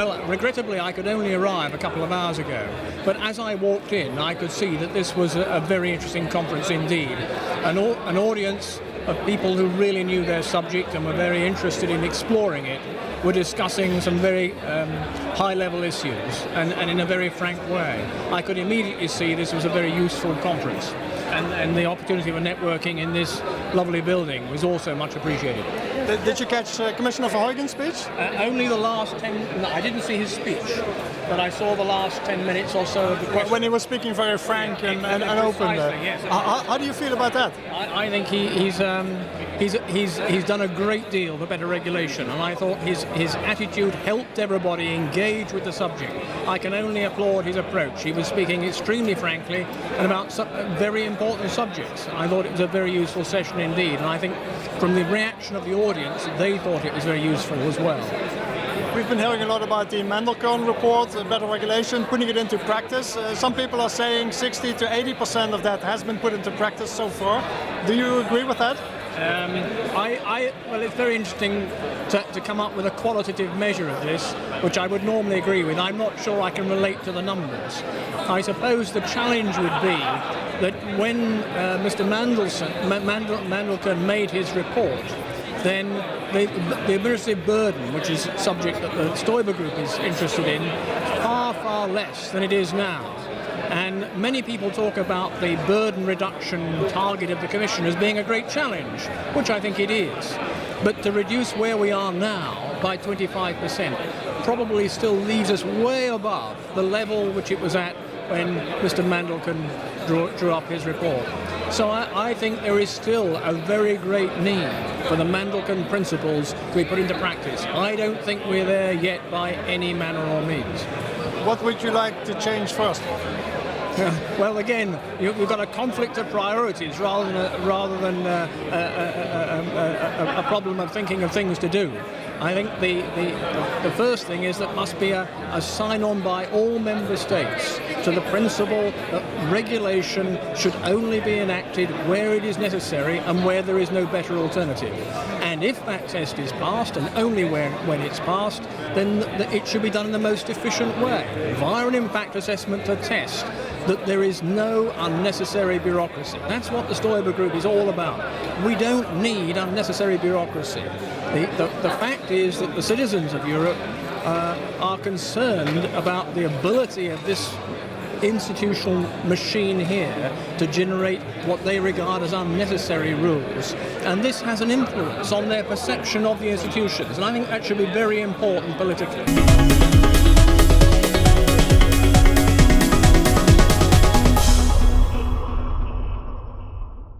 Well, regrettably, I could only arrive a couple of hours ago, but as I walked in, I could see that this was a very interesting conference indeed. An audience of people who really knew their subject and were very interested in exploring it were discussing some very high-level issues and in a very frank way. I could immediately see this was a very useful conference, and the opportunity for networking in this lovely building was also much appreciated. Did you catch Commissioner Verheugen's speech? Only the last 10... No, I didn't see his speech, but I saw the last 10 minutes or so of the question. When he was speaking very frank and open. Yes. How do you feel about that? I think he's done a great deal for better regulation, and I thought his attitude helped everybody engage with the subject. I can only applaud his approach. He was speaking extremely frankly and about very important subjects. I thought it was a very useful session indeed, and I think from the reaction of the audience, they thought it was very useful as well. We've been hearing a lot about the Mandelkern report, better regulation, putting it into practice. Some people are saying 60 to 80% of that has been put into practice so far. Do you agree with that? Well, it's very interesting to come up with a qualitative measure of this, which I would normally agree with. I'm not sure I can relate to the numbers. I suppose the challenge would be that when Mr. Mandelkern made his report, then the administrative burden, which is a subject that the Stoiber Group is interested in, far, far less than it is now. And many people talk about the burden reduction target of the Commission as being a great challenge, which I think it is. But to reduce where we are now by 25% probably still leaves us way above the level which it was at when Mr. Mandelkern drew up his report. So I think there is still a very great need for the Mandelkern principles to be put into practice. I don't think we're there yet by any manner or means. What would you like to change first? Well, again, we've got a conflict of priorities rather than a problem of thinking of things to do. I think the first thing is that must be a sign-on by all member states to the principle that regulation should only be enacted where it is necessary and where there is no better alternative. And if that test is passed, and only when it's passed, then it should be done in the most efficient way, via an impact assessment to test that there is no unnecessary bureaucracy. That's what the Stoiber Group is all about. We don't need unnecessary bureaucracy. The fact is that the citizens of Europe are concerned about the ability of this institutional machine here to generate what they regard as unnecessary rules, and this has an influence on their perception of the institutions, and I think that should be very important politically.